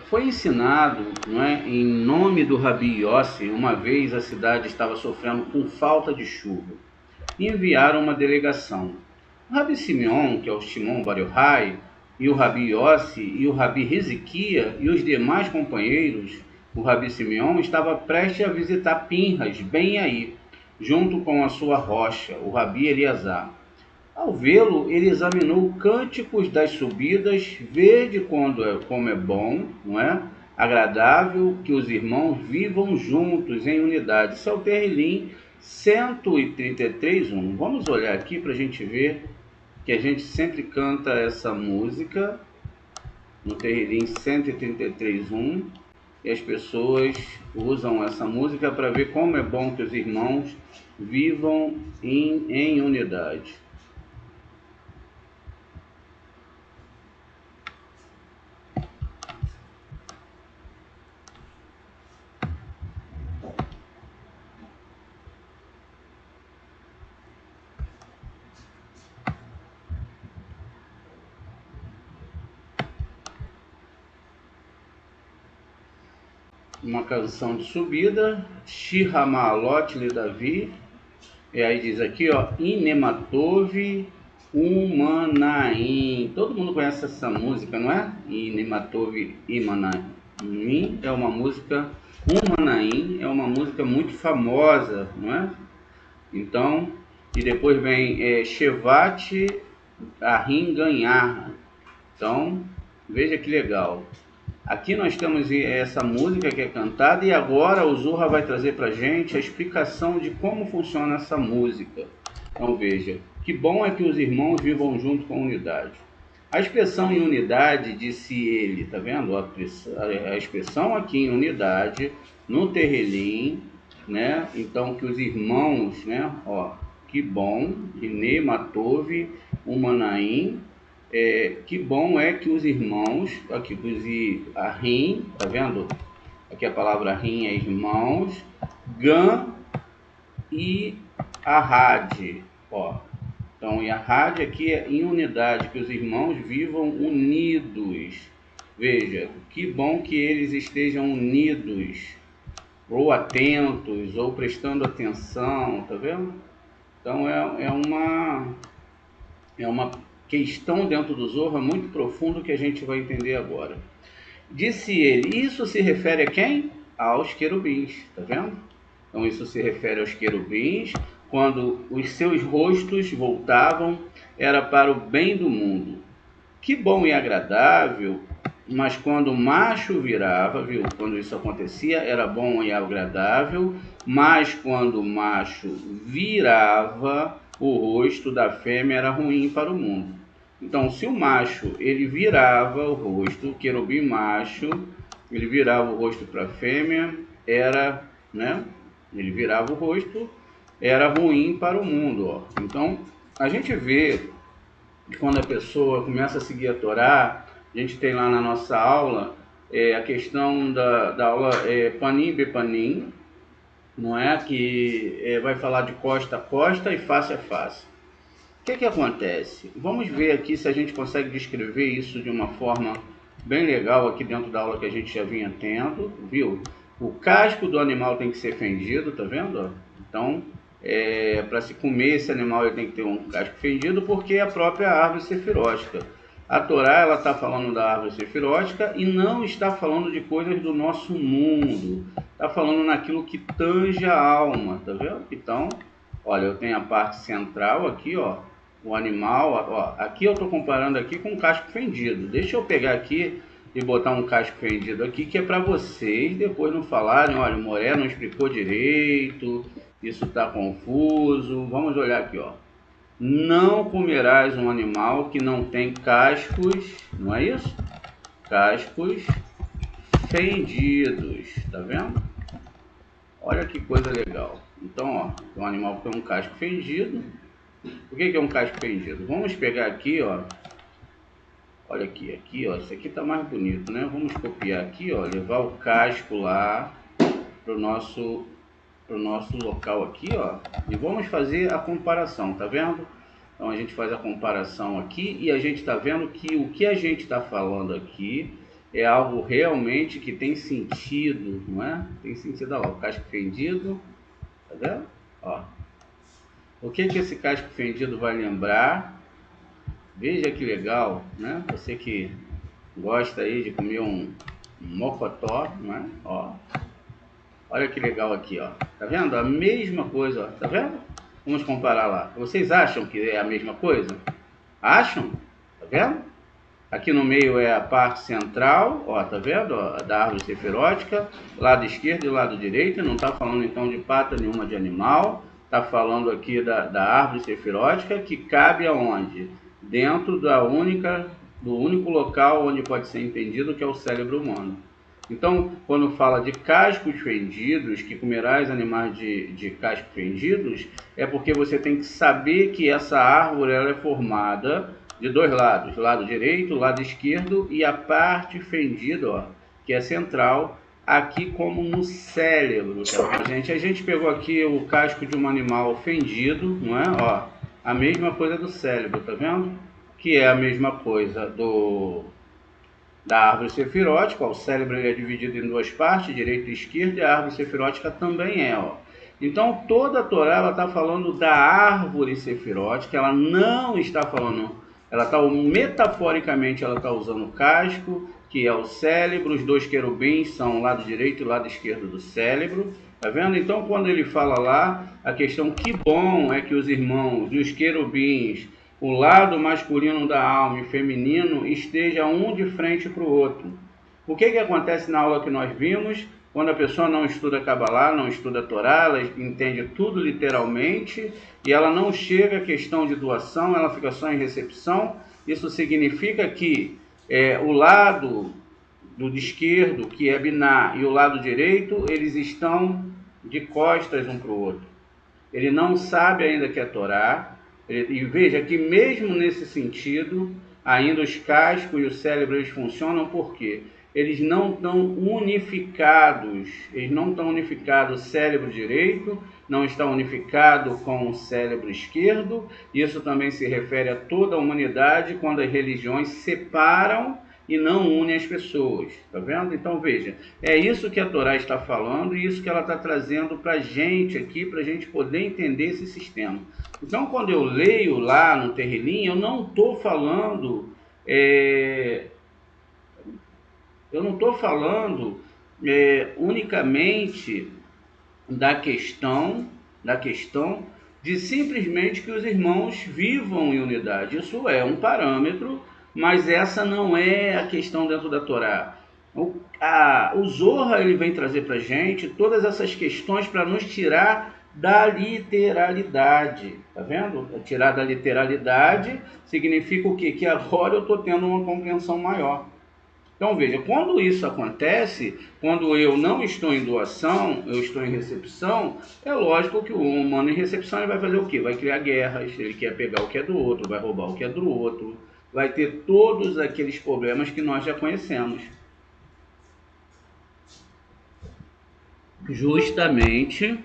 Foi ensinado, não é, em nome do Rabi Yossi. Uma vez a cidade estava sofrendo com falta de chuva e enviaram uma delegação. O Rabi Simeon, que é o Shimon Bar Yochai, e o Rabi Yossi e o Rabi Hezequia e os demais companheiros, o Rabi Simeon estava prestes a visitar Pinhas, bem aí, junto com a sua rocha, o Rabi Eleazar. Ao vê-lo, ele examinou cânticos das subidas, vede como é bom, não é? Agradável que os irmãos vivam juntos em unidade. Isso é o Terrilim 133:1. Vamos olhar aqui para a gente ver que a gente sempre canta essa música no Terrilim 133:1 e as pessoas usam essa música para ver como é bom que os irmãos vivam em unidade. Uma canção de subida, Shir HaMa'alot le Davi, e aí diz aqui, ó, Inematov Umanaim. Todo mundo conhece essa música, não é? Inematov Imanaim é uma música, Umanaim é uma música muito famosa, não é? Então, e depois vem Shevat Ahim Ganhar. Então, veja que legal. Aqui nós temos essa música que é cantada e agora o Zohar vai trazer para a gente a explicação de como funciona essa música. Então veja, que bom é que os irmãos vivam junto com unidade. A expressão em unidade, disse ele, tá vendo? A expressão aqui em unidade, no Terrilim, né? Então que os irmãos, né? Ó, que bom, Ine Matov, Umanaim. Que bom é que os irmãos, aqui a rim, tá vendo? Aqui a palavra rim é irmãos, gan e arad, ó. Então, e arad aqui é em unidade, que os irmãos vivam unidos. Veja, que bom que eles estejam unidos, ou atentos, ou prestando atenção, tá vendo? Então é uma questão dentro do Zohar muito profundo que a gente vai entender agora. Disse ele, isso se refere a quem? Aos querubins, tá vendo? Então isso se refere aos querubins, quando os seus rostos voltavam, era para o bem do mundo. Que bom e agradável, mas quando o macho virava, viu? Quando isso acontecia, era bom e agradável, mas quando o macho virava, o rosto da fêmea era ruim para o mundo. Então, se o macho ele virava o rosto, o querubim macho, ele virava o rosto para a fêmea, era, né? Ele virava o rosto, era ruim para o mundo, ó. Então, a gente vê que quando a pessoa começa a seguir a Torá, a gente tem lá na nossa aula a questão da aula Panim Bepanim, não é? Que vai falar de costa a costa e face a face. O que acontece? Vamos ver aqui se a gente consegue descrever isso de uma forma bem legal aqui dentro da aula que a gente já vinha tendo, viu? O casco do animal tem que ser fendido, tá vendo? Então, para se comer esse animal ele tem que ter um casco fendido, porque é a própria árvore sefirótica. A Torá ela está falando da árvore sefirótica e não está falando de coisas do nosso mundo. Está falando naquilo que tange a alma, tá vendo? Então, olha, eu tenho a parte central aqui, ó, o animal, ó, aqui eu estou comparando aqui com um casco fendido. Deixa eu pegar aqui e botar um casco fendido aqui, que é para vocês depois não falarem, olha, o Moré não explicou direito, isso está confuso. Vamos olhar aqui, ó. Não comerás um animal que não tem cascos, não é isso? Cascos fendidos, tá vendo? Olha que coisa legal. Então, ó, um animal que tem um casco fendido. O que é um casco fendido? Vamos pegar aqui, ó. Olha aqui, ó. Isso aqui tá mais bonito, né? Vamos copiar aqui, ó. Levar o casco lá pro nosso local aqui, ó. E vamos fazer a comparação, tá vendo? Então a gente faz a comparação aqui e a gente tá vendo que o que a gente tá falando aqui é algo realmente que tem sentido, não é? Tem sentido, olha lá, o casco fendido, tá vendo? Ó, o que esse casco fendido vai lembrar? Veja que legal, né? Você que gosta aí de comer um mocotó, não é? Ó, olha que legal aqui, ó. Tá vendo? A mesma coisa, ó. Tá vendo? Vamos comparar lá. Vocês acham que é a mesma coisa? Acham? Tá vendo? Aqui no meio é a parte central, ó, tá vendo? Ó, da árvore seferótica, lado esquerdo e lado direito. Não está falando então de pata nenhuma de animal, está falando aqui da árvore seferótica, que cabe aonde? Dentro do único local onde pode ser entendido, que é o cérebro humano. Então, quando fala de cascos fendidos, que comerás animais de cascos fendidos, é porque você tem que saber que essa árvore ela é formada de dois lados, lado direito, lado esquerdo, e a parte fendida, ó, que é central, aqui como no cérebro. Tá? A gente pegou aqui o casco de um animal fendido, não é? Ó, a mesma coisa do cérebro, tá vendo? Que é a mesma coisa da árvore sefirótica. Ó, o cérebro é dividido em duas partes, direita e esquerda, e a árvore sefirótica também é, ó. Então toda a Torá está falando da árvore sefirótica, ela não está falando, ela está metaforicamente, ela está usando o casco, que é o cérebro, os dois querubins são o lado direito e o lado esquerdo do cérebro, tá vendo? Então quando ele fala lá, a questão que bom é que os irmãos e os querubins, o lado masculino da alma e feminino, esteja um de frente para o outro. O que acontece na aula que nós vimos? Quando a pessoa não estuda Kabbalah, não estuda Torá, ela entende tudo literalmente e ela não chega à questão de doação, ela fica só em recepção. Isso significa que o lado do esquerdo, que é Biná, e o lado direito, eles estão de costas um para o outro. Ele não sabe ainda que é Torá. E veja que mesmo nesse sentido, ainda os cascos e o cérebro eles funcionam porque eles não estão unificados, o cérebro direito não está unificado com o cérebro esquerdo. Isso também se refere a toda a humanidade quando as religiões separam e não unem as pessoas, tá vendo? Então veja, é isso que a Torá está falando e isso que ela está trazendo para a gente aqui, para a gente poder entender esse sistema. Então quando eu leio lá no Terrilim, eu não estou falando unicamente da questão de simplesmente que os irmãos vivam em unidade. Isso é um parâmetro, mas essa não é a questão dentro da Torá. O Zohar ele vem trazer para a gente todas essas questões para nos tirar da literalidade, tá vendo? Tirar da literalidade significa o quê? Que agora eu estou tendo uma compreensão maior. Então veja, quando isso acontece, quando eu não estou em doação, eu estou em recepção, é lógico que o humano em recepção ele vai fazer o quê? Vai criar guerras, ele quer pegar o que é do outro, vai roubar o que é do outro, vai ter todos aqueles problemas que nós já conhecemos. Justamente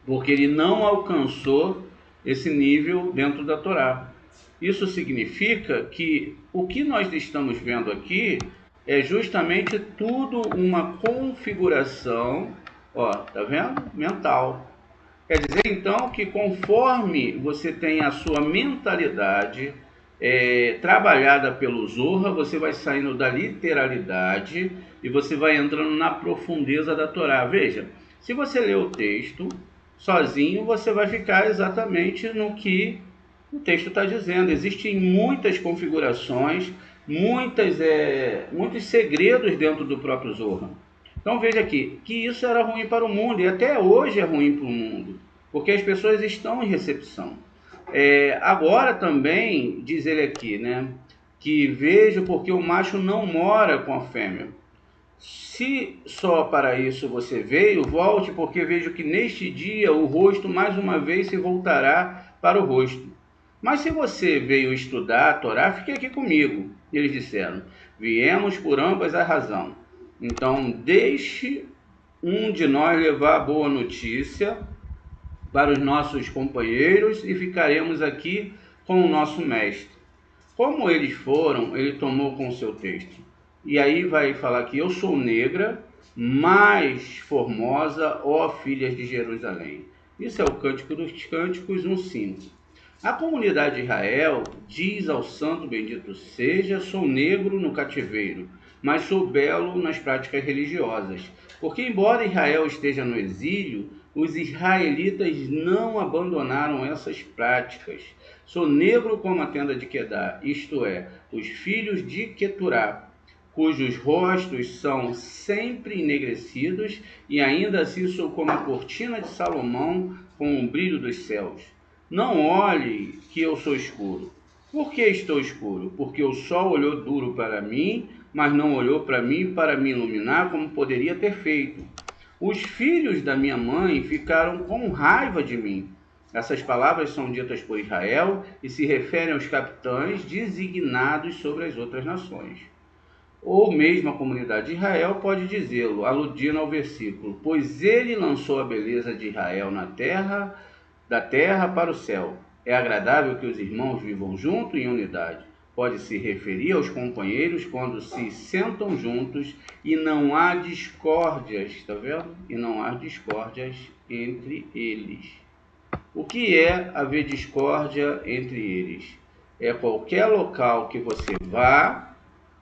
porque ele não alcançou esse nível dentro da Torá. Isso significa que o que nós estamos vendo aqui é justamente tudo uma configuração, ó, tá vendo? Mental. Quer dizer então que conforme você tem a sua mentalidade trabalhada pelo Zohar, você vai saindo da literalidade e você vai entrando na profundeza da Torá. Veja, se você ler o texto sozinho, você vai ficar exatamente no que o texto está dizendo. Existem muitas configurações, muitos segredos dentro do próprio Zohar. Então veja aqui, que isso era ruim para o mundo, e até hoje é ruim para o mundo, porque as pessoas estão em recepção. Agora também, diz ele aqui, né, que vejo porque o macho não mora com a fêmea. Se só para isso você veio, volte, porque vejo que neste dia o rosto mais uma vez se voltará para o rosto. Mas se você veio estudar a Torá, fique aqui comigo. Eles disseram, viemos por ambas a razão. Então deixe um de nós levar a boa notícia para os nossos companheiros e ficaremos aqui com o nosso mestre. Como eles foram, ele tomou com o seu texto. E aí vai falar que eu sou negra, mais formosa, ó filhas de Jerusalém. Isso é o Cântico dos Cânticos 1:5. A comunidade de Israel diz ao santo bendito seja, sou negro no cativeiro, mas sou belo nas práticas religiosas. Porque embora Israel esteja no exílio, os israelitas não abandonaram essas práticas. Sou negro como a tenda de Quedar, isto é, os filhos de Queturá, cujos rostos são sempre enegrecidos, e ainda assim sou como a cortina de Salomão com o brilho dos céus. Não olhe que eu sou escuro. Por que estou escuro? Porque o sol olhou duro para mim, mas não olhou para mim para me iluminar como poderia ter feito. Os filhos da minha mãe ficaram com raiva de mim. Essas palavras são ditas por Israel e se referem aos capitães designados sobre as outras nações. Ou mesmo a comunidade de Israel pode dizê-lo, aludindo ao versículo: pois ele lançou a beleza de Israel na terra, da terra para o céu. É agradável que os irmãos vivam juntos em unidade. Pode se referir aos companheiros quando se sentam juntos e não há discórdias, está vendo? E não há discórdias entre eles. O que é haver discórdia entre eles? É qualquer local que você vá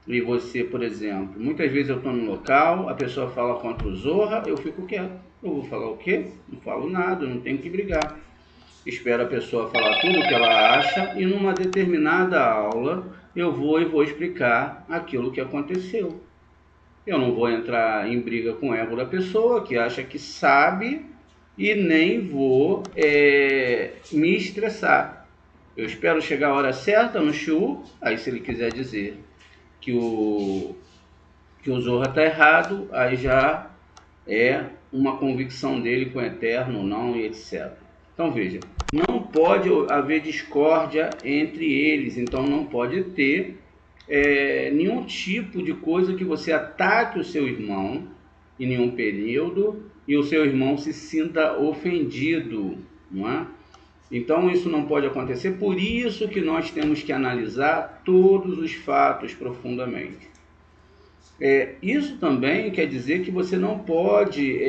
e você, por exemplo, muitas vezes eu estou no local, a pessoa fala contra o Zorra, eu fico quieto. Eu vou falar o quê? Não falo nada, não tenho que brigar. Espero a pessoa falar tudo o que ela acha e numa determinada aula eu vou explicar aquilo que aconteceu. Eu não vou entrar em briga com o ego da pessoa que acha que sabe e nem vou me estressar. Eu espero chegar a hora certa no shiur, aí se ele quiser dizer que o Zorra está errado, aí já é uma convicção dele com o eterno, não e etc. Então veja, não pode haver discórdia entre eles, então não pode ter nenhum tipo de coisa que você ataque o seu irmão em nenhum período e o seu irmão se sinta ofendido, não é? Então isso não pode acontecer, por isso que nós temos que analisar todos os fatos profundamente. Isso também quer dizer que você não pode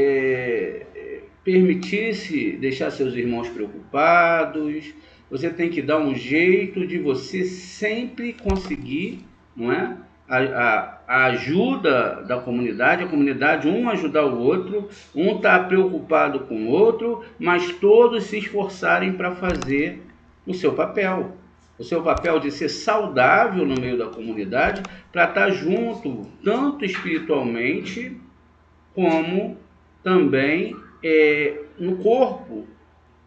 permitir-se deixar seus irmãos preocupados, você tem que dar um jeito de você sempre conseguir, não é? A ajuda da comunidade, a comunidade um ajudar o outro, um está preocupado com o outro, mas todos se esforçarem para fazer o seu papel. O seu papel de ser saudável no meio da comunidade, para estar junto, tanto espiritualmente, como também no corpo.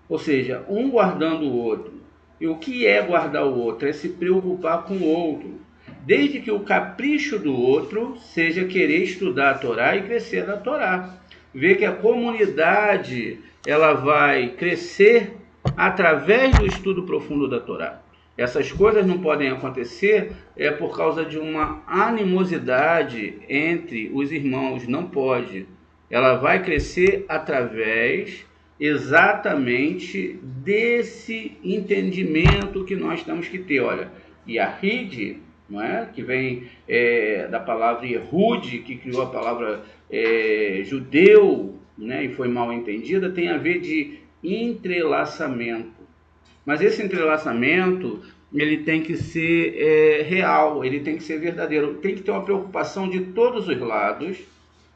Ou seja, um guardando o outro. E o que é guardar o outro? É se preocupar com o outro. Desde que o capricho do outro seja querer estudar a Torá e crescer na Torá. Ver que a comunidade ela vai crescer através do estudo profundo da Torá. Essas coisas não podem acontecer por causa de uma animosidade entre os irmãos, não pode. Ela vai crescer através exatamente desse entendimento que nós temos que ter. Olha, Yahid, não é? Que vem da palavra Yehud, que criou a palavra judeu, né? E foi mal entendida, tem a ver de entrelaçamento. Mas esse entrelaçamento, ele tem que ser real, ele tem que ser verdadeiro. Tem que ter uma preocupação de todos os lados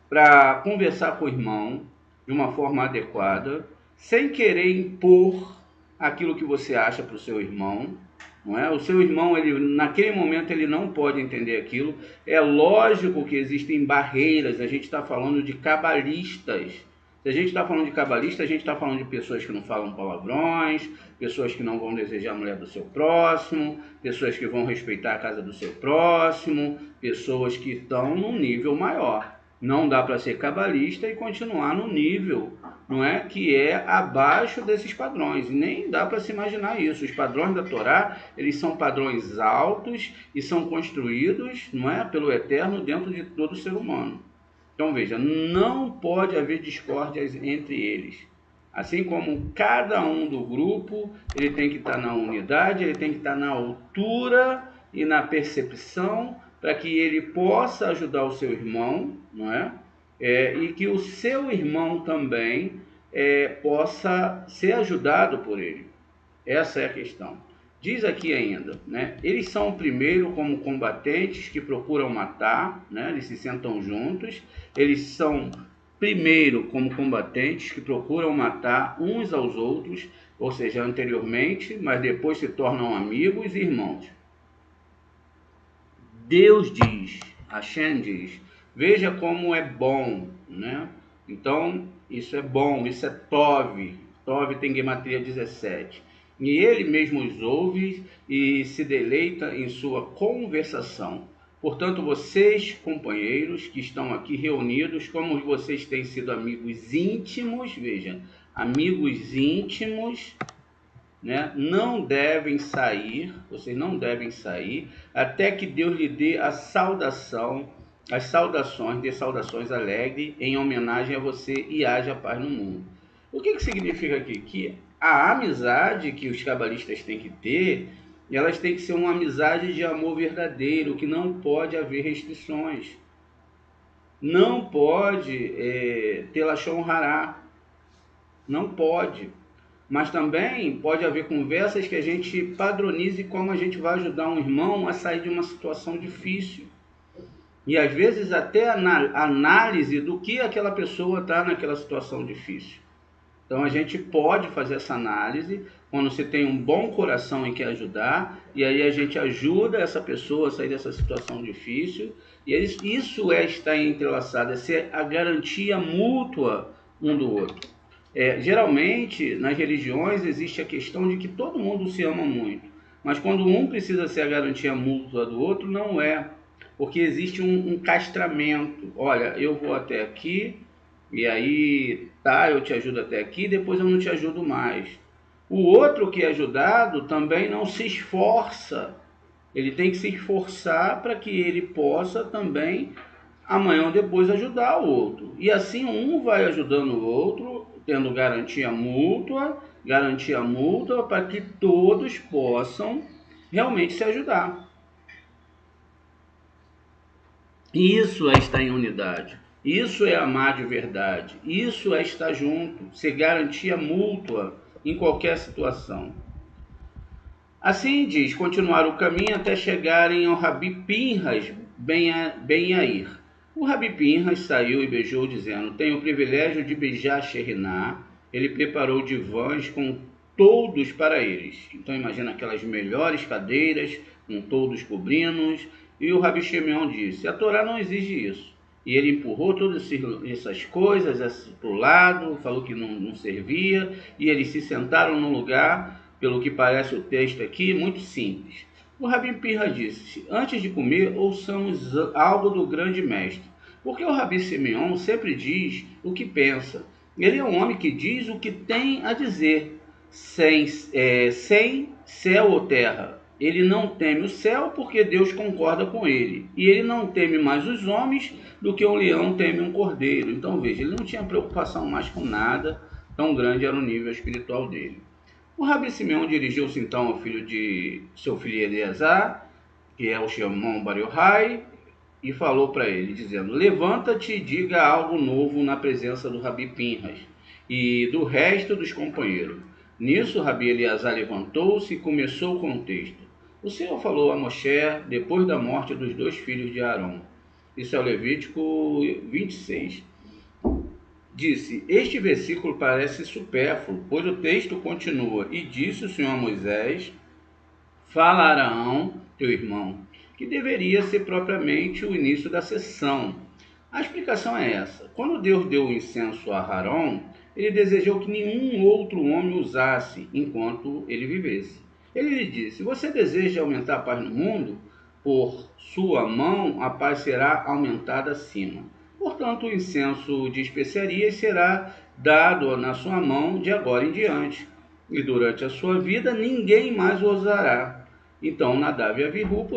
para conversar com o irmão de uma forma adequada, sem querer impor aquilo que você acha para o seu irmão. Não é? O seu irmão, ele, naquele momento, ele não pode entender aquilo. É lógico que existem barreiras, a gente está falando de cabalistas. Se a gente está falando de cabalista, a gente está falando de pessoas que não falam palavrões, pessoas que não vão desejar a mulher do seu próximo, pessoas que vão respeitar a casa do seu próximo, pessoas que estão num nível maior. Não dá para ser cabalista e continuar no nível, não é, que é abaixo desses padrões. Nem dá para se imaginar isso. Os padrões da Torá, eles são padrões altos e são construídos, não é, pelo Eterno dentro de todo ser humano. Então veja, não pode haver discórdias entre eles. Assim como cada um do grupo, ele tem que estar na unidade, ele tem que estar na altura e na percepção para que ele possa ajudar o seu irmão, não é? E que o seu irmão também possa ser ajudado por ele. Essa é a questão. Diz aqui ainda, né? Eles são o primeiro como combatentes que procuram matar, né? Eles se sentam juntos. Eles são primeiro como combatentes que procuram matar uns aos outros, ou seja, anteriormente, mas depois se tornam amigos e irmãos. Deus diz, Hashem diz, veja como é bom, né? Então, isso é bom, isso é Tov. Tov tem gematria 17. E ele mesmo os ouve e se deleita em sua conversação. Portanto, vocês, companheiros, que estão aqui reunidos, como vocês têm sido amigos íntimos, veja, amigos íntimos, né? Não devem sair, vocês não devem sair, até que Deus lhe dê a saudação, as saudações, dê saudações alegres em homenagem a você e haja paz no mundo. O que significa aqui? Que a amizade que os cabalistas têm que ter, elas têm que ser uma amizade de amor verdadeiro, que não pode haver restrições. Não pode ter lashon hará. Não pode. Mas também pode haver conversas que a gente padronize como a gente vai ajudar um irmão a sair de uma situação difícil. E às vezes até a análise do que aquela pessoa está naquela situação difícil. Então a gente pode fazer essa análise quando você tem um bom coração e quer ajudar, e aí a gente ajuda essa pessoa a sair dessa situação difícil, e isso estar entrelaçado, é ser a garantia mútua um do outro. Geralmente, nas religiões, existe a questão de que todo mundo se ama muito, mas quando um precisa ser a garantia mútua do outro, não é, porque existe um castramento. Olha, eu vou até aqui, e aí, tá, eu te ajudo até aqui, depois eu não te ajudo mais. O outro que é ajudado também não se esforça, ele tem que se esforçar para que ele possa também, amanhã ou depois, ajudar o outro. E assim um vai ajudando o outro, tendo garantia mútua para que todos possam realmente se ajudar. Isso é estar em unidade, isso é amar de verdade, isso é estar junto, ser garantia mútua em qualquer situação. Assim diz, continuar o caminho até chegarem ao Rabi Pinhas Ben Yair. O Rabi Pinhas saiu e beijou, dizendo, tenho o privilégio de beijar Sheriná. Ele preparou divãs com toldos para eles. Então imagina aquelas melhores cadeiras, com toldos cobrindo-os. E o Rabi Shimeon disse, a Torá não exige isso. E ele empurrou todas essas coisas para o lado, falou que não servia, e eles se sentaram no lugar, pelo que parece o texto aqui, muito simples. O Rabi Pinhas disse, antes de comer, ouçamos algo do grande mestre. Porque o Rabi Simeão sempre diz o que pensa. Ele é um homem que diz o que tem a dizer, sem céu ou terra. Ele não teme o céu porque Deus concorda com ele. E ele não teme mais os homens do que um leão teme um cordeiro. Então veja, ele não tinha preocupação mais com nada, tão grande era o nível espiritual dele. O Rabi Simeão dirigiu-se então ao filho de seu filho Eleazar, que é o Shimon Bar Yochai, e falou para ele, dizendo, levanta-te e diga algo novo na presença do Rabi Pinhas e do resto dos companheiros. Nisso, Rabi Eleazar levantou-se e começou com o texto. O Senhor falou a Moshe depois da morte dos 2 filhos de Arão. Isso é o Levítico 26. Disse, este versículo parece supérfluo, pois o texto continua, e disse o Senhor a Moisés, fala a Araão, teu irmão, que deveria ser propriamente o início da sessão. A explicação é essa. Quando Deus deu o incenso a Arão, ele desejou que nenhum outro homem usasse enquanto ele vivesse. Ele lhe disse, você deseja aumentar a paz no mundo? Por sua mão a paz será aumentada acima. Portanto, o incenso de especiarias será dado na sua mão de agora em diante. E durante a sua vida ninguém mais o usará. Então Nadav e Avihu,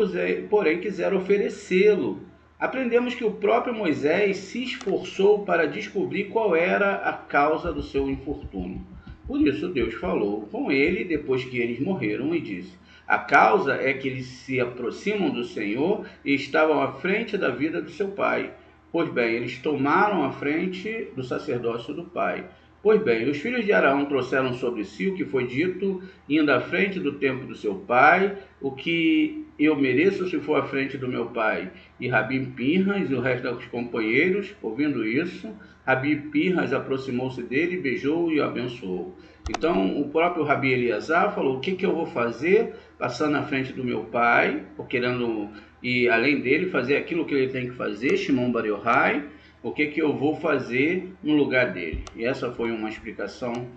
porém, quiseram oferecê-lo. Aprendemos que o próprio Moisés se esforçou para descobrir qual era a causa do seu infortúnio. Por isso Deus falou com ele depois que eles morreram e disse, A causa é que eles se aproximam do Senhor e estavam à frente da vida do seu pai. Pois bem, eles tomaram a frente do sacerdócio do pai. Pois bem, os filhos de Arão trouxeram sobre si o que foi dito, indo à frente do templo do seu pai, o que eu mereço se for à frente do meu pai. E Rabi Pinhas e o resto dos companheiros, ouvindo isso, Rabi Pinhas aproximou-se dele, beijou-o e o abençoou. Então o próprio Rabi Eleazar falou: o que eu vou fazer passando na frente do meu pai, ou querendo, e além dele, fazer aquilo que ele tem que fazer, Shimon Bar Yochai, o que eu vou fazer no lugar dele? E essa foi uma explicação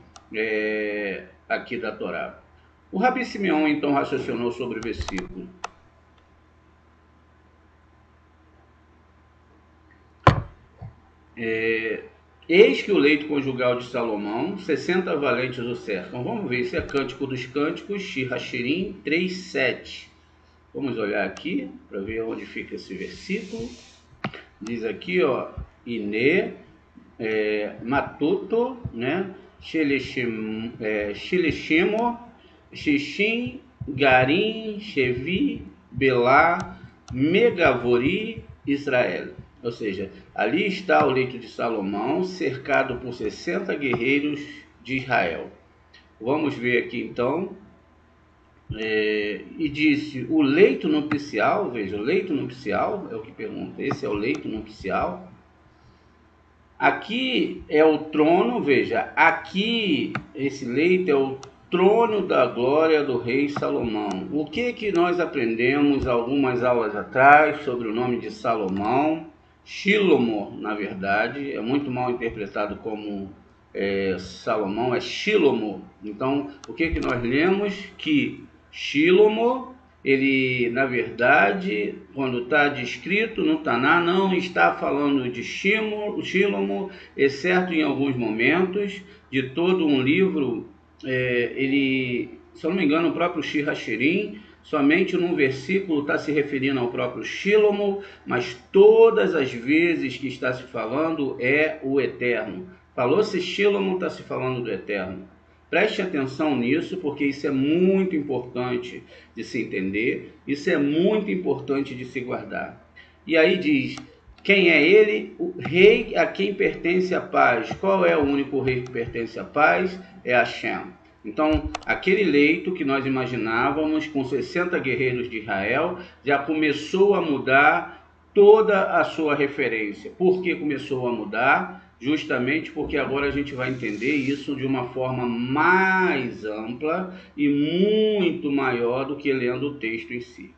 aqui da Torá. O Rabi Simeão então raciocinou sobre o versículo. Eis que o leito conjugal de Salomão, 60 valentes o cercam. Vamos ver, isso é Cântico dos Cânticos, Shir-Hashirim 3:7. Vamos olhar aqui para ver onde fica esse versículo. Diz aqui, ó, Ine, Matuto, né? Shilishimo, Shishim, Garim, Shevi, Belá, Megavori, Israel. Ou seja, ali está o leito de Salomão, cercado por 60 guerreiros de Israel. Vamos ver aqui então. E disse: o leito nupcial, veja, o leito nupcial é o que pergunta, esse é o leito nupcial. Aqui é o trono, veja, aqui esse leito é o trono da glória do rei Salomão. O que nós aprendemos algumas aulas atrás sobre o nome de Salomão? Shilomo, na verdade, é muito mal interpretado como Salomão, é Shilomo. Então, o que nós lemos? Que Shilomo, ele, na verdade, quando está descrito no Taná, não está falando de Shilomo, exceto em alguns momentos de todo um livro. Ele, se eu não me engano, o próprio Shir-Hashirim, somente num versículo está se referindo ao próprio Shilomo, mas todas as vezes que está se falando é o Eterno. Falou-se Shilomo, está se falando do Eterno. Preste atenção nisso, porque isso é muito importante de se entender, isso é muito importante de se guardar. E aí diz: quem é ele? O rei a quem pertence a paz. Qual é o único rei que pertence à paz? É Hashem. Então, aquele leito que nós imaginávamos com 60 guerreiros de Israel já começou a mudar toda a sua referência. Por que começou a mudar? Justamente porque agora a gente vai entender isso de uma forma mais ampla e muito maior do que lendo o texto em si.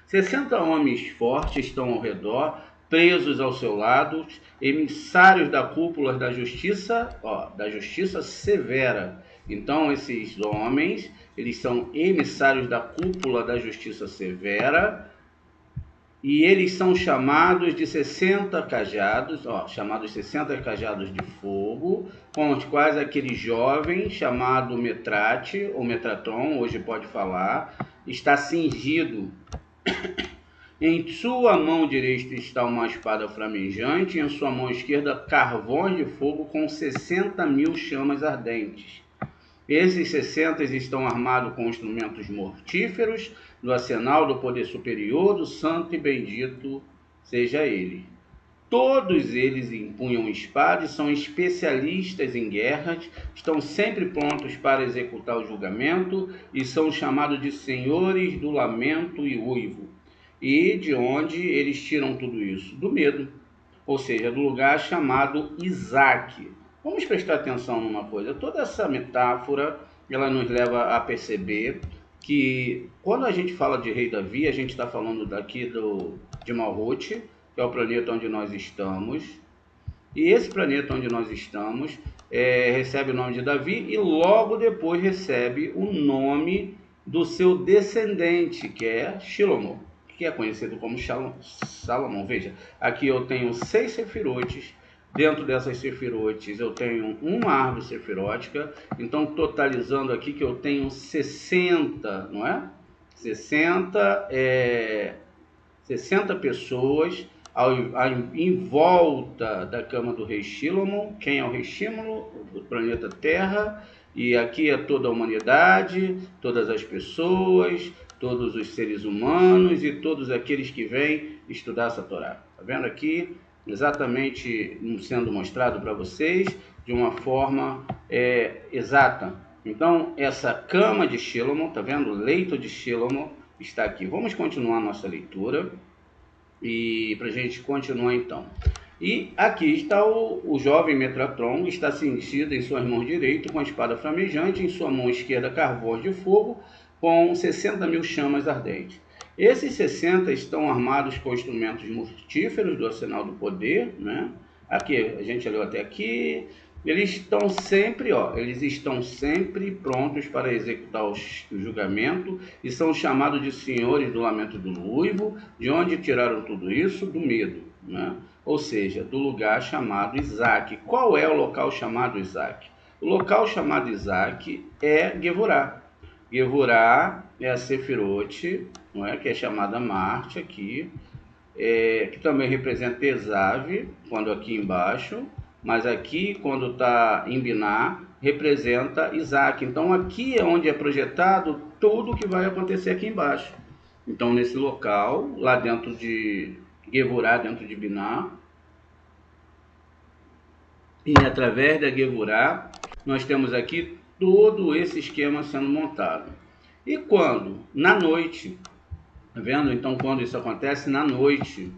60 homens fortes estão ao redor, presos ao seu lado, emissários da cúpula da justiça severa. Então, esses homens, eles são emissários da cúpula da justiça severa, e eles são chamados de 60 cajados, chamados 60 cajados de fogo, com os quais aquele jovem chamado Metrate, ou Metratron, hoje pode falar, está cingido. Em sua mão direita está uma espada flamejante, e em sua mão esquerda carvões de fogo com 60.000 chamas ardentes. Esses 60 estão armados com instrumentos mortíferos, do arsenal do poder superior, do santo e bendito seja ele. Todos eles empunham espadas, são especialistas em guerras, estão sempre prontos para executar o julgamento e são chamados de senhores do lamento e uivo. E de onde eles tiram tudo isso? Do medo, ou seja, do lugar chamado Isaac. Vamos prestar atenção numa coisa: toda essa metáfora, ela nos leva a perceber que quando a gente fala de rei Davi, a gente está falando daqui de Malhut, que é o planeta onde nós estamos, e esse planeta onde nós estamos recebe o nome de Davi e logo depois recebe o nome do seu descendente, que é Shilomo, que é conhecido como Salomão. Veja, aqui eu tenho 6 sefirotes. Dentro dessas sefirotes eu tenho uma árvore sefirótica, então totalizando aqui que eu tenho 60, não é? 60 pessoas em volta da cama do rei Shilomo. Quem é o rei Shilomo? O planeta Terra. E aqui é toda a humanidade, todas as pessoas, todos os seres humanos e todos aqueles que vêm estudar essa Torá. Está vendo aqui? Exatamente sendo mostrado para vocês de uma forma exata. Então, essa cama de Shlomo, tá vendo? O leito de Shlomo está aqui. Vamos continuar a nossa leitura e para a gente continuar então. E aqui está o jovem Metratron, está cingido em suas mãos direitas com a espada flamejante, em sua mão esquerda carvões de fogo, com 60.000 chamas ardentes. Esses 60 estão armados com instrumentos mortíferos do arsenal do poder, né? Aqui, a gente leu até aqui. Eles estão sempre prontos para executar o julgamento e são chamados de senhores do lamento do uivo. De onde tiraram tudo isso? Do medo, né? Ou seja, do lugar chamado Isaac. Qual é o local chamado Isaac? O local chamado Isaac é Gevurá. Gevurá é a Sefirote, não é? Que é chamada Marte aqui, que também representa Esav, quando aqui embaixo, mas aqui, quando está em Biná, representa Isaac. Então, aqui é onde é projetado tudo o que vai acontecer aqui embaixo. Então, nesse local, lá dentro de Gevurá, dentro de Biná, e através da Gevurá, nós temos aqui todo esse esquema sendo montado. E quando? Na noite. Tá vendo? Então, quando isso acontece? Na noite.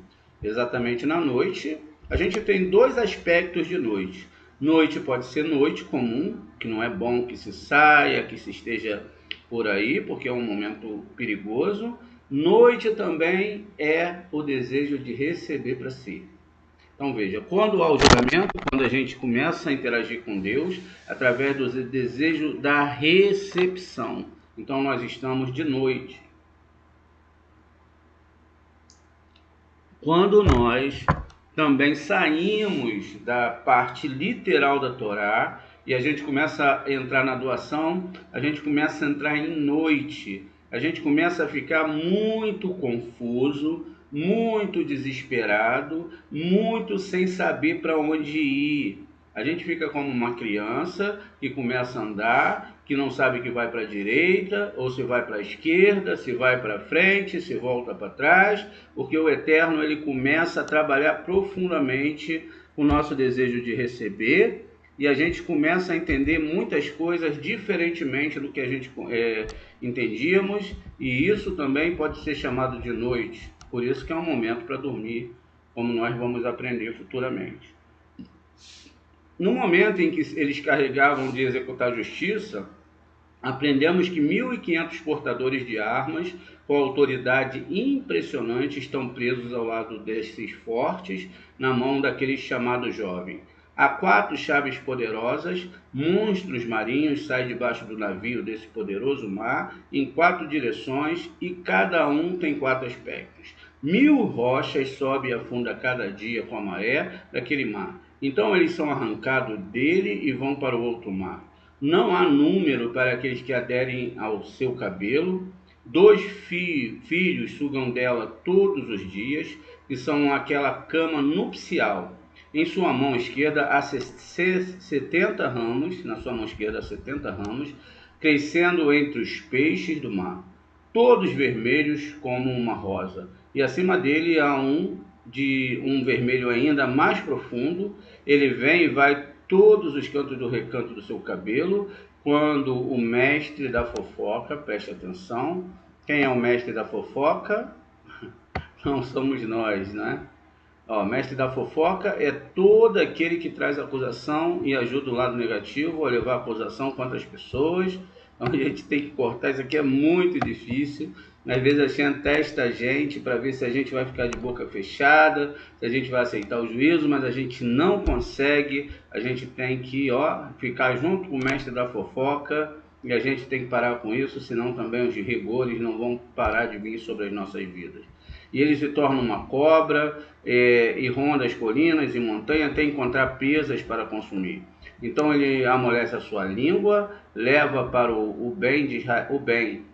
Exatamente na noite. A gente tem dois aspectos de noite. Noite pode ser noite comum, que não é bom que se saia, que se esteja por aí, porque é um momento perigoso. Noite também é o desejo de receber para si. Então veja, quando há o julgamento, quando a gente começa a interagir com Deus, através do desejo da recepção. Então nós estamos de noite. Quando nós também saímos da parte literal da Torá e a gente começa a entrar na doação, a gente começa a entrar em noite, a gente começa a ficar muito confuso, muito desesperado, muito sem saber para onde ir. A gente fica como uma criança que começa a andar, que não sabe que vai para a direita, ou se vai para a esquerda, se vai para frente, se volta para trás, porque o Eterno ele começa a trabalhar profundamente o nosso desejo de receber, e a gente começa a entender muitas coisas diferentemente do que a gente entendíamos, e isso também pode ser chamado de noite. Por isso que é um momento para dormir, como nós vamos aprender futuramente. No momento em que eles carregavam de executar justiça, aprendemos que 1.500 portadores de armas, com autoridade impressionante, estão presos ao lado desses fortes, na mão daquele chamado jovem. Há 4 chaves poderosas, monstros marinhos saem debaixo do navio desse poderoso mar, em 4 direções, e cada um tem 4 aspectos. 1.000 rochas sobem e afundam cada dia com a maré daquele mar. Então eles são arrancados dele e vão para o outro mar. Não há número para aqueles que aderem ao seu cabelo. 2 filhos sugam dela todos os dias, que são aquela cama nupcial. Em sua mão esquerda há 70 ramos, na sua mão esquerda há 70 ramos, crescendo entre os peixes do mar, todos vermelhos como uma rosa. E acima dele há de um vermelho ainda mais profundo. Ele vem e vai todos os cantos do recanto do seu cabelo, quando o mestre da fofoca, preste atenção, quem é o mestre da fofoca? Não somos nós, né? O mestre da fofoca é todo aquele que traz acusação e ajuda o lado negativo a levar a acusação contra as pessoas. Então a gente tem que cortar, isso aqui é muito difícil. Às vezes a gente testa a gente para ver se a gente vai ficar de boca fechada, se a gente vai aceitar o juízo, mas a gente não consegue. A gente tem que ficar junto com o mestre da fofoca e a gente tem que parar com isso, senão também os rigores não vão parar de vir sobre as nossas vidas. E ele se torna uma cobra e ronda as colinas e montanhas até encontrar presas para consumir. Então ele amolece a sua língua, leva para o bem de Israel,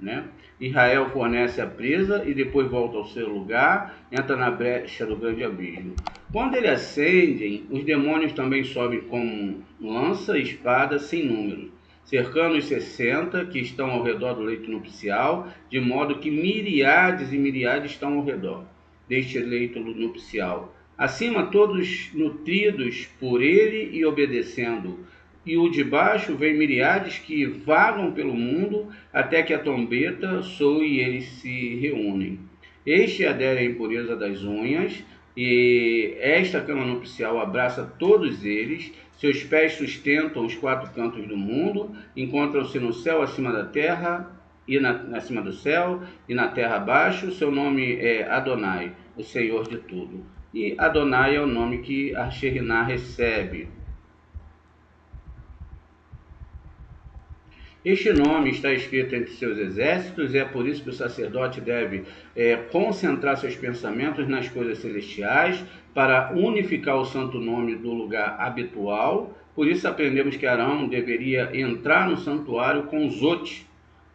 né? Israel fornece a presa e depois volta ao seu lugar, entra na brecha do grande abismo. Quando ele ascende, os demônios também sobem com lança e espada sem número. cercando os 60 que estão ao redor do leito nupcial, de modo que miríades e miríades estão ao redor deste leito nupcial. Acima, todos nutridos por ele e obedecendo. E o de baixo vem miríades que vagam pelo mundo até que a trombeta soe e eles se reúnem. Este adere à impureza das unhas, e esta cama nupcial abraça todos eles. Seus pés sustentam os 4 cantos do mundo, encontram-se no céu acima da terra, e acima do céu, e na terra abaixo. Seu nome é Adonai, o Senhor de tudo. E Adonai é o nome que a Shekhinah recebe. Este nome está escrito entre seus exércitos, e é por isso que o sacerdote deve concentrar seus pensamentos nas coisas celestiais, para unificar o santo nome do lugar habitual. Por isso aprendemos que Arão deveria entrar no santuário com Zot,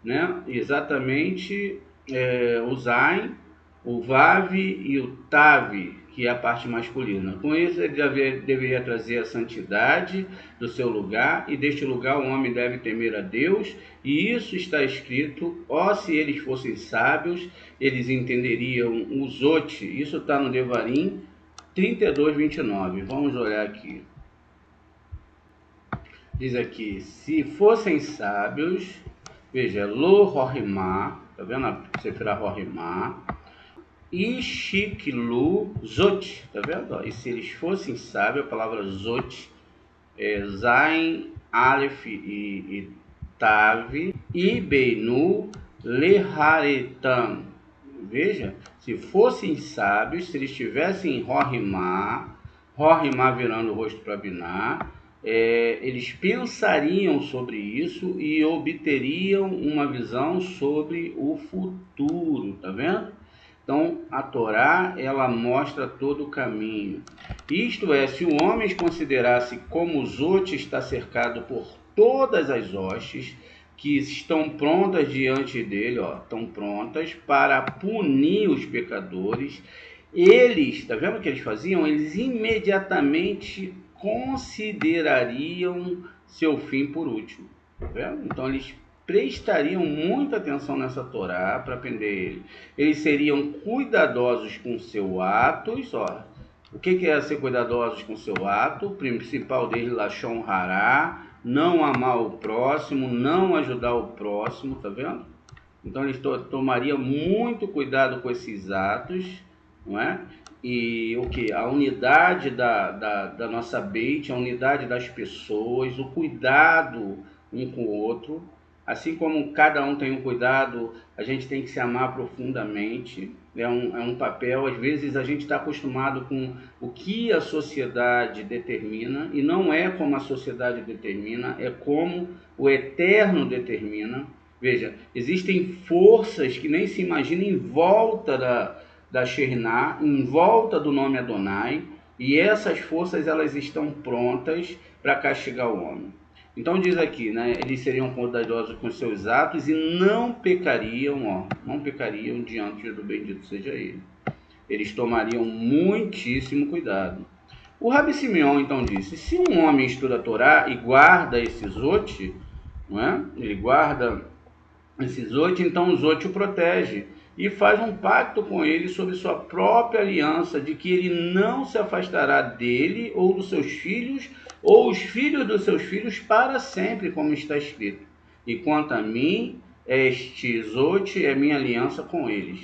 né? Exatamente o Zain, o Vav e o Tav, que é a parte masculina. Com isso, ele deveria trazer a santidade do seu lugar, e deste lugar o homem deve temer a Deus, e isso está escrito: ó, se eles fossem sábios, eles entenderiam o Zot. Isso está no Devarim 32, 29. Vamos olhar aqui. Diz aqui: se fossem sábios, veja, Lo Rohimá, tá vendo a Sefirah Rohimá? Ishiklu Zot, tá vendo? E se eles fossem sábios, a palavra Zot é Zain, Aleph e Tav, e Beinu Leharetam. Veja, se fossem sábios, se eles tivessem Rohimá virando o rosto para Biná, eles pensariam sobre isso e obteriam uma visão sobre o futuro, tá vendo? Então, a Torá, ela mostra todo o caminho. Isto é, se o homem considerasse como Zot está cercado por todas as hostes que estão prontas diante dele, estão prontas para punir os pecadores, eles, tá vendo o que eles faziam? Eles imediatamente considerariam seu fim por último, tá vendo? Então, eles prestariam muita atenção nessa Torá para aprender ele. Eles seriam cuidadosos com seus atos. O que é ser cuidadosos com seu ato? O principal deles, Lashon Hará, não amar o próximo, não ajudar o próximo, tá vendo? Então eles tomariam muito cuidado com esses atos, não é? E o que? A unidade da nossa Beit, a unidade das pessoas, o cuidado um com o outro. Assim como cada um tem um cuidado, a gente tem que se amar profundamente. É um papel, às vezes a gente está acostumado com o que a sociedade determina, e não é como a sociedade determina, é como o Eterno determina. Veja, existem forças que nem se imaginam em volta da Shekhinah, em volta do nome Adonai, e essas forças elas estão prontas para castigar o homem. Então diz aqui, né, eles seriam cuidadosos com seus atos e não pecariam, não pecariam diante do bendito seja ele. Eles tomariam muitíssimo cuidado. O Rabi Simeon então disse: se um homem estuda a Torá e guarda esse Zot, não é? Ele guarda esse Zot, então o Zot o protege e faz um pacto com ele sobre sua própria aliança, de que ele não se afastará dele ou dos seus filhos, ou os filhos dos seus filhos para sempre, como está escrito. E quanto a mim, este Zot é minha aliança com eles.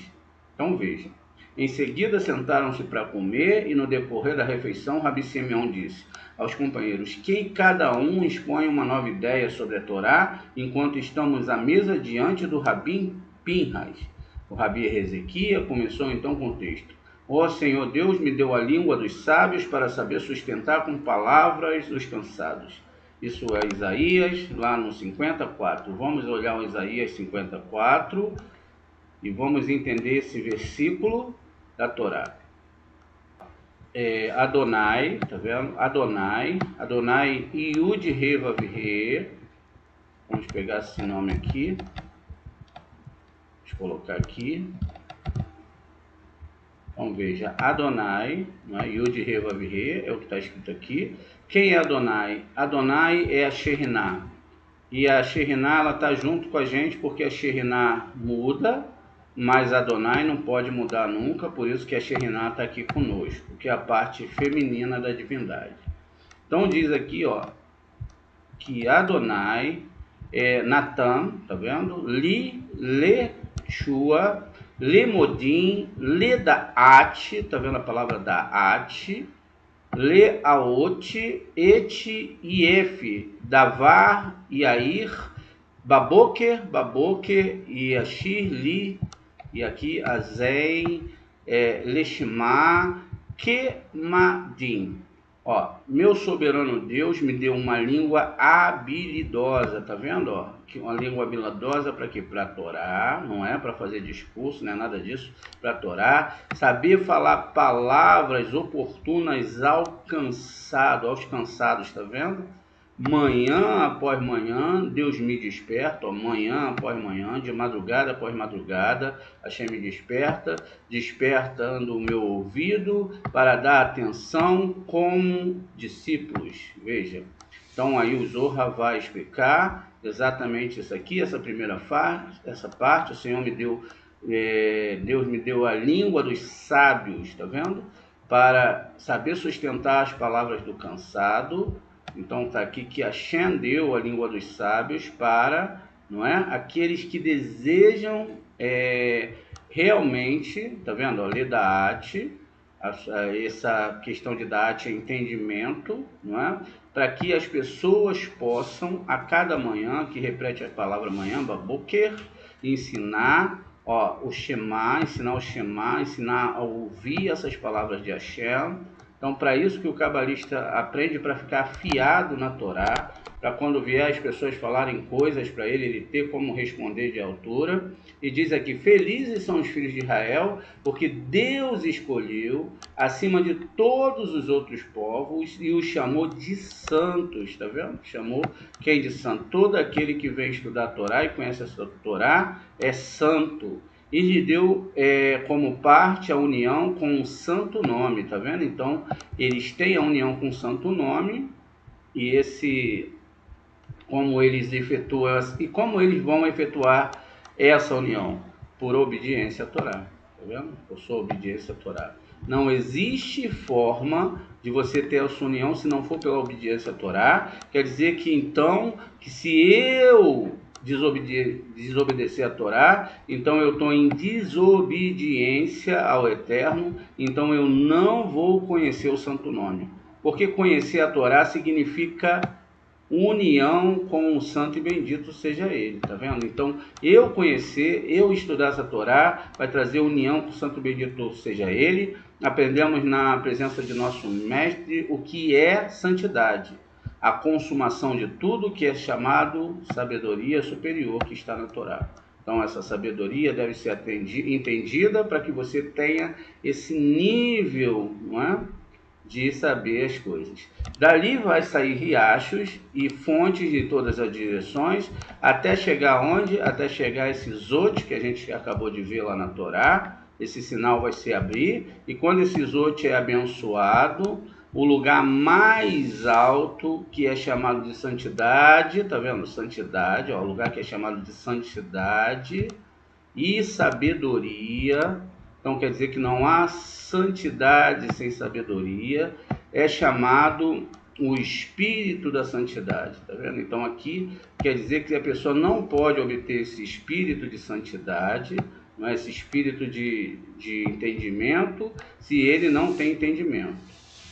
Então veja. Em seguida sentaram-se para comer, e no decorrer da refeição, Rabi Simeão disse aos companheiros: que cada um expõe uma nova ideia sobre a Torá, enquanto estamos à mesa diante do Rabi Pinhas. O Rabi Ezequiel começou então com o texto: ó Senhor Deus, me deu a língua dos sábios para saber sustentar com palavras os cansados. Isso é Isaías, lá no 54. Vamos olhar o Isaías 54 e vamos entender esse versículo da Torá. Adonai, tá vendo? Adonai Yud He Vav He. Vamos pegar esse nome aqui. Deixa eu colocar aqui. Então veja, Adonai, né? Yud He Vav He é o que está escrito aqui. Quem é Adonai? Adonai é a Shekhinah. E a Shekhinah, ela está junto com a gente, porque a Shekhinah muda, mas Adonai não pode mudar nunca, por isso que a Shekhinah está aqui conosco, que é a parte feminina da divindade. Então diz aqui, ó, que Adonai é Natan, tá vendo? Le Shua, Le Modim, Le Daat, tá vendo a palavra Daat? Le Aot, Et e Ef, Davar, Yair, Baboker, Yashir, Li, e aqui Azei, Leshma, Kemadim. Ó, meu soberano Deus me deu uma língua habilidosa, tá vendo? Ó, que uma língua habilidosa para quê? Para Torá, não é para fazer discurso, não é nada disso, para Torá, saber falar palavras oportunas aos cansados, tá vendo? Manhã após manhã, Deus me desperta, ó, manhã após manhã, de madrugada após madrugada, Hashem me desperta, despertando o meu ouvido para dar atenção como discípulos. Veja, então aí o Zohar vai explicar exatamente isso aqui, essa primeira parte, o Senhor me deu, Deus me deu a língua dos sábios, tá vendo? Para saber sustentar as palavras do cansado. Então está aqui que Hashem deu a língua dos sábios para, não é, aqueles que desejam realmente, tá vendo? Lê Daat, essa questão de Daat é entendimento, não é? Para que as pessoas possam, a cada manhã, que repete a palavra manhã, Baboker, ensinar, ó, o Shema, ensinar a ouvir essas palavras de Hashem. Então, para isso que o cabalista aprende, para ficar afiado na Torá, para quando vier as pessoas falarem coisas para ele, ele ter como responder de altura. E diz aqui, felizes são os filhos de Israel, porque Deus escolheu acima de todos os outros povos e os chamou de santos, tá vendo? Chamou quem de santo? Todo aquele que vem estudar a Torá e conhece essa Torá é santo. E lhe deu como parte a união com o santo nome, tá vendo? Então, eles têm a união com o santo nome, e como eles efetuam, e como eles vão efetuar essa união? Por obediência à Torá, tá vendo? Por sua obediência à Torá. Não existe forma de você ter a sua união se não for pela obediência à Torá. Quer dizer que então, que se eu desobedecer a Torá, então eu estou em desobediência ao Eterno, então eu não vou conhecer o santo nome, porque conhecer a Torá significa união com o santo e bendito seja ele, tá vendo? Então eu conhecer, eu estudar essa Torá vai trazer união com o santo e bendito seja ele. Aprendemos na presença de nosso mestre o que é santidade, a consumação de tudo que é chamado sabedoria superior que está na Torá. Então essa sabedoria deve ser entendida para que você tenha esse nível, não é, de saber as coisas. Dali vai sair riachos e fontes de todas as direções, até chegar onde? Até chegar esse Zot que a gente acabou de ver lá na Torá. Esse sinal vai se abrir, e quando esse Zot é abençoado, o lugar mais alto, que é chamado de santidade, tá vendo? Santidade, ó, o lugar que é chamado de santidade e sabedoria. Então quer dizer que não há santidade sem sabedoria. É chamado o espírito da santidade, tá vendo? Então aqui quer dizer que a pessoa não pode obter esse espírito de santidade, não é? Esse espírito de entendimento, se ele não tem entendimento.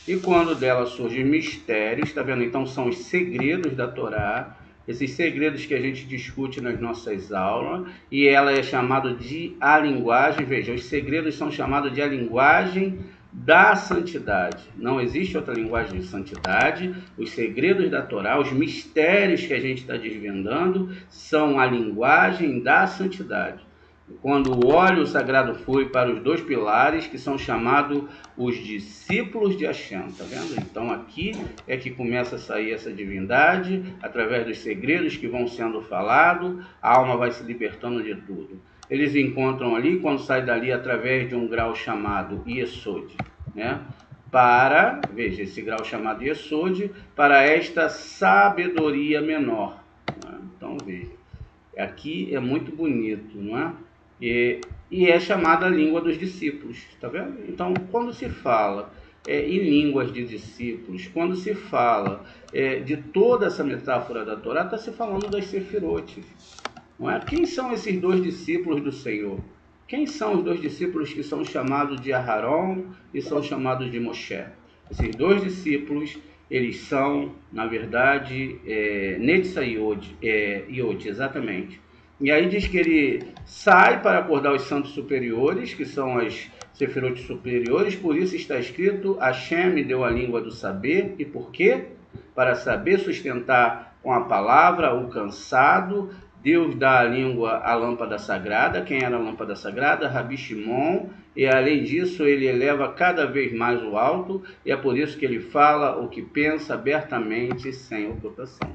E quando dela surgem mistérios, tá vendo? Então são os segredos da Torá, esses segredos que a gente discute nas nossas aulas, e ela é chamada de a linguagem. Veja, os segredos são chamados de a linguagem da santidade. Não existe outra linguagem de santidade. Os segredos da Torá, os mistérios que a gente está desvendando, são a linguagem da santidade. Quando o óleo sagrado foi para os dois pilares, que são chamados os discípulos de Hashem, tá vendo? Então aqui é que começa a sair essa divindade, através dos segredos que vão sendo falados, a alma vai se libertando de tudo. Eles encontram ali, quando sai dali, através de um grau chamado Yesod, né? Para, veja, esse grau chamado Yesod, para esta sabedoria menor, né? Então, veja, aqui é muito bonito, não é? E é chamada a língua dos discípulos, tá vendo? Então, quando se fala em línguas de discípulos, quando se fala de toda essa metáfora da Torá, está se falando das sefirotes, não é? Quem são esses dois discípulos do Senhor? Quem são os dois discípulos que são chamados de Aharon e são chamados de Moshe? Esses dois discípulos, eles são, na verdade, Netza e Yod, exatamente. E aí diz que ele sai para acordar os santos superiores, que são as sefirotes superiores, por isso está escrito, Hashem me deu a língua do saber, e por quê? Para saber sustentar com a palavra o cansado. Deus dá a língua à lâmpada sagrada. Quem era a lâmpada sagrada? Rabi Shimon. E além disso, ele eleva cada vez mais o alto. E é por isso que ele fala o que pensa abertamente, sem ocultação.